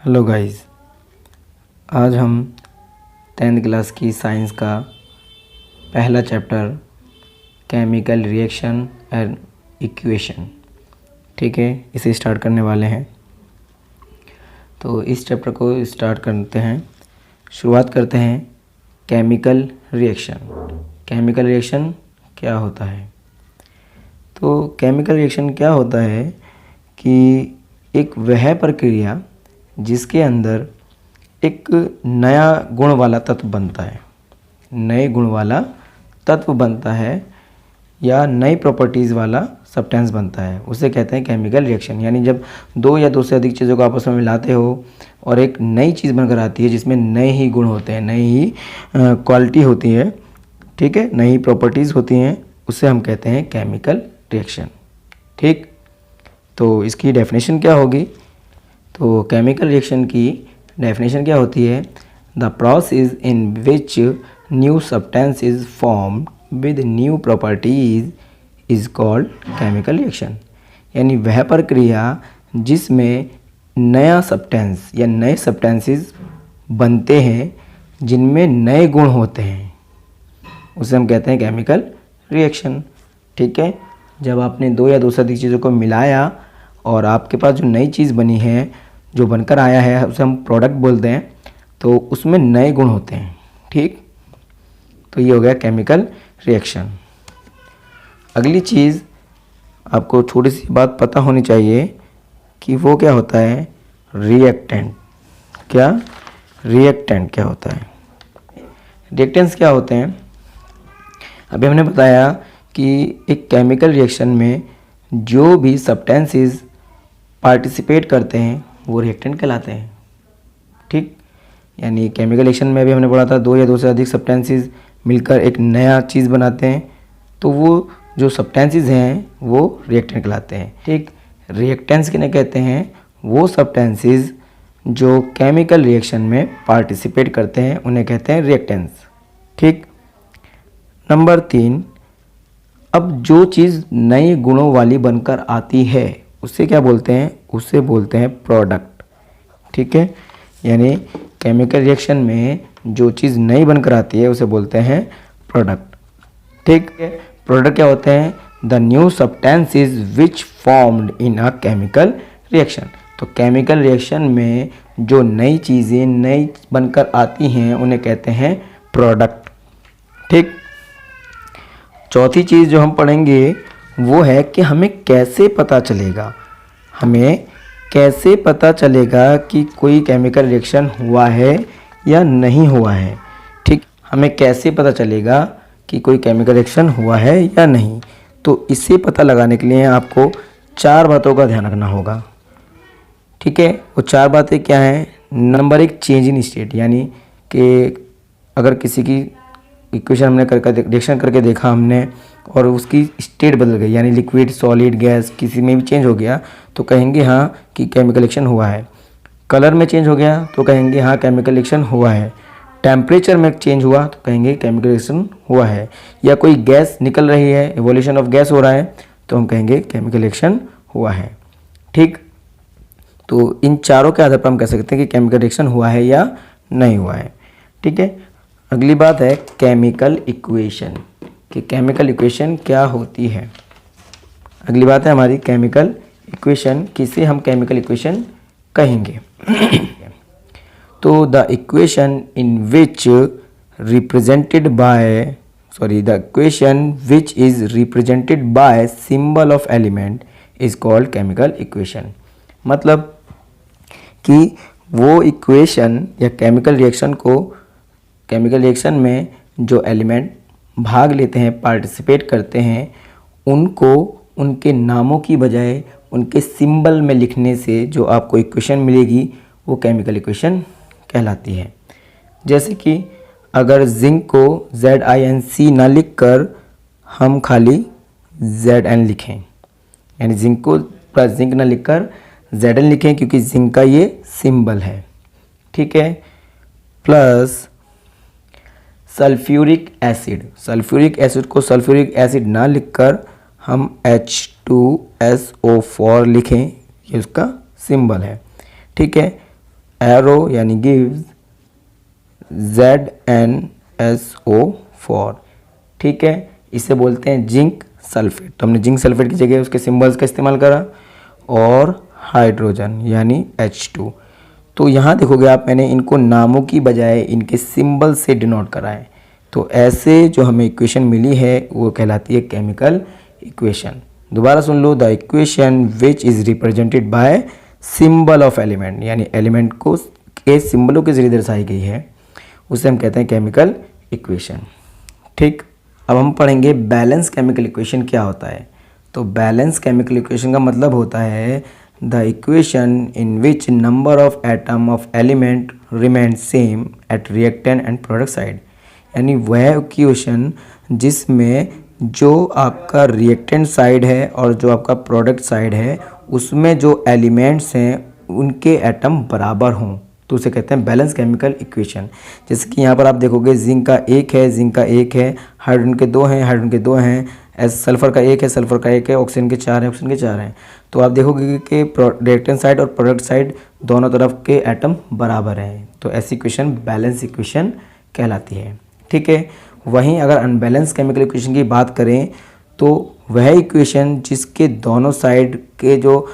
Hello guys, आज हम 10th class की साइंस का पहला chapter chemical reaction and equation, ठीक है, इसे स्टार्ट करने वाले हैं। तो इस चैप्टर को स्टार्ट करते हैं, शुरुआत करते हैं केमिकल रिएक्शन। केमिकल रिएक्शन क्या होता है? तो केमिकल रिएक्शन क्या होता है कि एक वह प्रक्रिया जिसके अंदर एक नया गुण वाला तत्व बनता है, नए गुण वाला तत्व बनता है या नई प्रॉपर्टीज़ वाला सब्सटेंस बनता है, उसे कहते हैं केमिकल रिएक्शन। यानी जब दो या दो से अधिक चीज़ों को आपस में मिलाते हो और एक नई चीज़ बनकर आती है जिसमें नए ही गुण होते हैं, नई ही क्वालिटी होती है, ठीक है, नई प्रॉपर्टीज़ होती हैं, उसे हम कहते हैं केमिकल रिएक्शन। ठीक, तो इसकी डेफिनेशन क्या होगी? तो केमिकल रिएक्शन की डेफिनेशन क्या होती है? The process in which new substance is formed with new properties is called chemical reaction. यानी वह प्रक्रिया जिसमें नया सब्सटेंस या नए सब्सटेंसेस बनते हैं जिनमें नए गुण होते हैं, उसे हम कहते हैं केमिकल रिएक्शन। ठीक है, जब आपने दो या दो से अधिक चीज़ों को मिलाया और आपके पास जो नई चीज़ बनी है, जो बनकर आया है, उसे हम प्रोडक्ट बोलते हैं, तो उसमें नए गुण होते हैं। ठीक, तो ये हो गया केमिकल रिएक्शन। अगली चीज़ आपको छोटी सी बात पता होनी चाहिए कि वो क्या होता है, रिएक्टेंट। क्या? रिएक्टेंट क्या होता है? रिएक्टेंट्स क्या होते हैं? अभी हमने बताया कि एक केमिकल रिएक्शन में जो भी सब्सटेंसेस पार्टिसिपेट करते हैं वो रिएक्टेंट कहलाते हैं। ठीक, यानी केमिकल रिएक्शन में भी हमने पढ़ा था दो या दो से अधिक सब्सटेंसेस मिलकर एक नया चीज़ बनाते हैं, तो वो जो सब्सटेंसेस हैं वो रिएक्टेंट कहलाते हैं। ठीक, रिएक्टेंट्स किन्हें कहते हैं? वो सब्सटेंसेस जो केमिकल रिएक्शन में पार्टिसिपेट करते हैं उन्हें कहते हैं रिएक्टेंट्स। ठीक, नंबर 3, अब जो चीज़ नए गुणों वाली बनकर आती है उसे क्या बोलते हैं? उसे बोलते हैं प्रोडक्ट। ठीक है, यानी केमिकल रिएक्शन में जो चीज़ नई बनकर आती है उसे बोलते हैं प्रोडक्ट। ठीक है, प्रोडक्ट क्या होते हैं? The new substances which formed in a chemical reaction. तो केमिकल रिएक्शन में जो नई चीज़ें नई बनकर आती हैं उन्हें कहते हैं प्रोडक्ट। ठीक, चौथी चीज़ जो हम पढ़ेंगे वो है कि हमें कैसे पता चलेगा, हमें कैसे पता चलेगा कि कोई केमिकल रिएक्शन हुआ है या नहीं हुआ है। ठीक, हमें कैसे पता चलेगा कि कोई केमिकल रिएक्शन हुआ है या नहीं? तो इसे पता लगाने के लिए आपको 4 बातों का ध्यान रखना होगा। ठीक है, वो 4 बातें क्या हैं? नंबर 1, चेंज इन स्टेट, यानी कि अगर किसी की इक्वेशन हमने रिएक्शन करके देखा हमने और उसकी स्टेट बदल गई, यानी लिक्विड, सॉलिड, गैस किसी में भी चेंज हो गया तो कहेंगे हाँ कि केमिकल रिएक्शन हुआ है। कलर में चेंज हो गया तो कहेंगे हाँ केमिकल रिएक्शन हुआ है। टेम्परेचर में चेंज हुआ तो कहेंगे केमिकल रिएक्शन हुआ है। या कोई गैस निकल रही है, इवोल्यूशन ऑफ गैस हो रहा है, तो हम कहेंगे केमिकल रिएक्शन हुआ है। ठीक, तो इन चारों के आधार पर हम कह सकते हैं कि केमिकल रिएक्शन हुआ है या नहीं हुआ है। ठीक है, अगली बात है केमिकल इक्वेशन, कि केमिकल इक्वेशन क्या होती है। अगली बात है हमारी केमिकल इक्वेशन, किसे हम केमिकल इक्वेशन कहेंगे। तो the equation in which represented by the equation which is represented by symbol of element is called chemical equation. मतलब कि वो इक्वेशन या केमिकल रिएक्शन में जो एलिमेंट भाग लेते हैं, पार्टिसिपेट करते हैं, उनको उनके नामों की बजाय उनके सिंबल में लिखने से जो आपको इक्वेशन मिलेगी वो केमिकल इक्वेशन कहलाती है। जैसे कि अगर जिंक को ZINC ना लिखकर हम खाली ZN लिखें, यानी जिंक को प्लस जिंक ना लिखकर ZN लिखें क्योंकि जिंक का ये सिंबल है। ठीक है, प्लस सल्फ्यूरिक एसिड को सल्फ्यूरिक एसिड ना लिखकर हम H2SO4 लिखें, ये उसका सिंबल है। ठीक है, एरो यानी गिव्स ZnSO4, ठीक है। इसे बोलते हैं जिंक सल्फेट। तो हमने जिंक सल्फेट की जगह उसके सिंबल्स का इस्तेमाल करा। और हाइड्रोजन यानी H2। तो यहाँ देखोगे आप, मैंने इनको नामों की बजाय इनके सिंबल से डिनोट करा है। तो ऐसे जो हमें इक्वेशन मिली है वो कहलाती है केमिकल इक्वेशन। दोबारा सुन लो, the equation which is represented by symbol of element, यानी एलिमेंट को के सिंबलों के जरिए दर्शाई गई है, उसे हम कहते हैं केमिकल इक्वेशन, ठीक। अब हम पढ़ेंगे बैलेंस केमिकल इक्वेशन क्या होता है। तो बैलेंस केमिकल इक्वेशन का मतलब होता है the equation in which number of atom of element remain same at reactant and product side, यानी वह इक्वेशन जिसमें जो आपका रिएक्टेंट साइड है और जो आपका प्रोडक्ट साइड है उसमें जो एलिमेंट्स हैं उनके एटम बराबर हों, तो उसे कहते हैं बैलेंस केमिकल इक्वेशन। जैसे कि यहाँ पर आप देखोगे जिंक का एक है, जिंक का एक है, हाइड्रोजन के दो हैं, हाइड्रोजन के दो हैं, सल्फर का एक है, सल्फर का एक है, ऑक्सीजन के चार हैं, ऑक्सीजन के चार हैं। तो आप देखोगे कि रिएक्टेंट साइड और प्रोडक्ट साइड दोनों तरफ के एटम बराबर हैं, तो ऐसी इक्वेशन बैलेंस इक्वेशन कहलाती है, ठीक है। वहीं अगर अनबैलेंस केमिकल इक्वेशन की बात करें तो वह इक्वेशन जिसके दोनों साइड के जो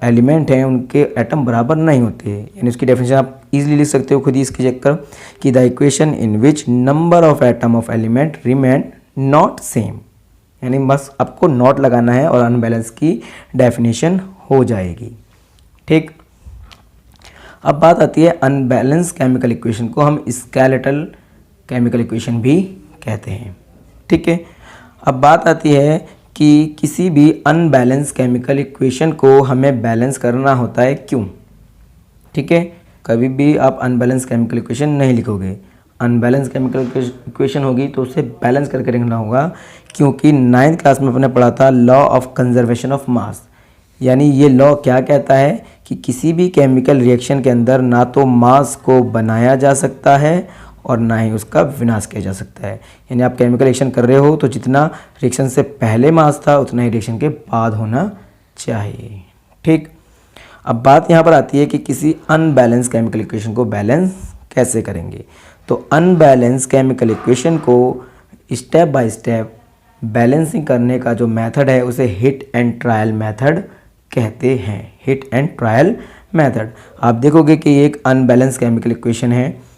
एलिमेंट हैं उनके एटम बराबर नहीं होते, यानी उसकी डेफिनेशन आप इजीली लिख सकते हो खुद ही इसकी चेक कर कि the equation in which number of atom of element remain not same, यानी बस आपको नॉट लगाना है और अनबैलेंस की डेफिनेशन हो जाएगी, ठीक। अब बात आती है अनबैलेंस केमिकल इक्वेशन को हम स्केलेटल केमिकल इक्वेशन भी कहते हैं, ठीक है। अब बात आती है कि किसी भी अनबैलेंस केमिकल इक्वेशन को हमें बैलेंस करना होता है, क्यों, ठीक है। कभी भी आप अनबैलेंस केमिकल इक्वेशन नहीं लिखोगे, अनबैलेंस केमिकल इक्वेशन होगी तो उसे बैलेंस करके लिखना होगा, क्योंकि 9th क्लास में अपने पढ़ा था law of conservation of mass, यानी ये लॉ क्या कहता है कि किसी भी केमिकल रिएक्शन के अंदर ना तो मास को बनाया जा सकता है और ना ही उसका विनाश किया जा सकता है। यानी आप केमिकल रिएक्शन कर रहे हो तो जितना रिएक्शन से पहले मास था उतना ही रिएक्शन के बाद होना चाहिए, ठीक। अब बात यहाँ पर आती है कि किसी अनबैलेंस केमिकल इक्वेशन को बैलेंस कैसे करेंगे। तो अनबैलेंस केमिकल इक्वेशन को स्टेप बाय स्टेप बैलेंसिंग करने का जो मेथड है उसे हिट एंड ट्रायल मेथड कहते हैं, हिट एंड ट्रायल मेथड। आप देखोगे कि एक अनबैलेंस केमिकल इक्वेशन है,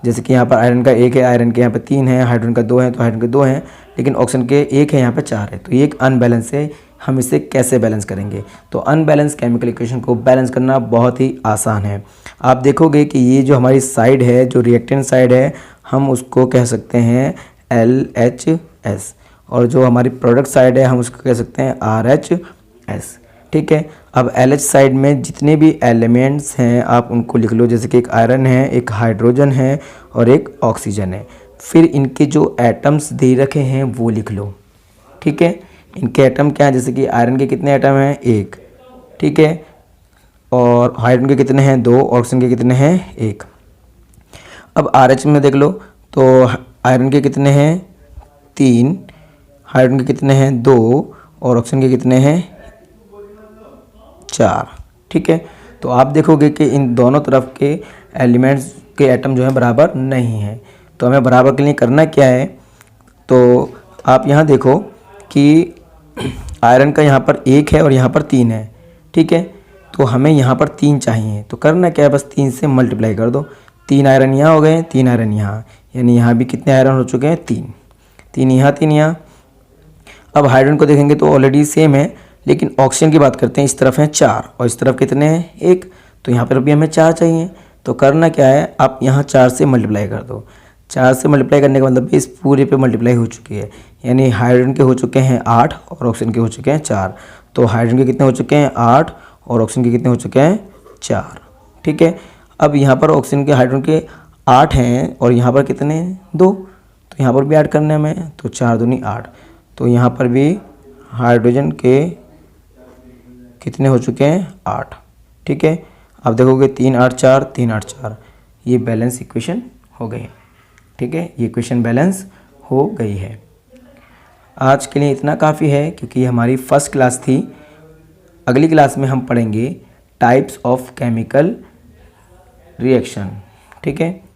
जैसे कि यहाँ पर आयरन का एक है, आयरन के यहाँ पे 3 है, हाइड्रोजन का 2 है तो हाइड्रोजन के 2 हैं, लेकिन ऑक्सीजन के एक है, यहाँ पे 4 है, तो ये एक अनबैलेंस है। हम इसे कैसे बैलेंस करेंगे। तो अनबैलेंस केमिकल इक्वेशन को बैलेंस करना बहुत ही आसान है। आप देखोगे कि ये जो हमारी साइड है, जो रिएक्टेंट साइड है, हम उसको कह सकते हैं LHS, और जो हमारी प्रोडक्ट साइड है हम उसको कह सकते हैं RHS। ठीक है, अब LH साइड में जितने भी एलिमेंट्स हैं आप उनको लिख लो, जैसे कि एक आयरन है, एक हाइड्रोजन है और एक ऑक्सीजन है। फिर इनके जो एटम्स दे रखे हैं वो लिख लो। ठीक है, इनके एटम क्या है, जैसे कि आयरन के कितने एटम हैं, 1। ठीक है, और हाइड्रोजन के कितने हैं, 2, ऑक्सीजन के कितने हैं, 1। अब RH में देख लो तो आयरन के कितने हैं, 3, हाइड्रोजन के कितने हैं, 2 और ऑक्सीजन के कितने हैं, 4। ठीक है, तो आप देखोगे कि इन दोनों तरफ के एलिमेंट्स के एटम जो है बराबर नहीं है। तो हमें बराबर के लिए करना क्या है, तो आप यहाँ देखो कि आयरन का यहाँ पर 1 है और यहाँ पर 3 है। ठीक है, तो हमें यहाँ पर 3 चाहिए, तो करना क्या है, बस 3 से मल्टीप्लाई कर दो। 3 आयरन यहाँ हो गए, 3 आयरन यहाँ, यानी यहाँ भी कितने आयरन हो चुके हैं, 3 यहाँ 3 यहाँ। अब हाइड्रोजन को देखेंगे तो ऑलरेडी सेम है, लेकिन ऑक्सीजन की बात करते हैं, इस तरफ हैं 4 और इस तरफ कितने हैं, 1, तो यहाँ पर भी हमें 4 चाहिए। तो करना क्या है, आप यहाँ 4 से मल्टीप्लाई कर दो। 4 से मल्टीप्लाई करने का मतलब इस पूरे पे मल्टीप्लाई हो चुकी है, यानी हाइड्रोजन के हो चुके हैं 8 और ऑक्सीजन के हो चुके हैं 4। तो हाइड्रोजन के कितने हो चुके हैं, 8 और ऑक्सीजन के कितने हो चुके हैं, 4। ठीक है, अब यहाँ पर ऑक्सीजन के हाइड्रोजन के 8 हैं और यहाँ पर कितने, 2, तो यहाँ पर भी ऐड करने हमें, तो 4 दूनी 8। तो यहाँ पर भी हाइड्रोजन के कितने हो चुके हैं, 8। ठीक है, अब देखोगे 3 8 4, 3 8 4, ये बैलेंस इक्वेशन हो गई। ठीक है, ये इक्वेशन बैलेंस हो गई है। आज के लिए इतना काफ़ी है, क्योंकि ये हमारी फर्स्ट क्लास थी। अगली क्लास में हम पढ़ेंगे टाइप्स ऑफ केमिकल रिएक्शन। ठीक है।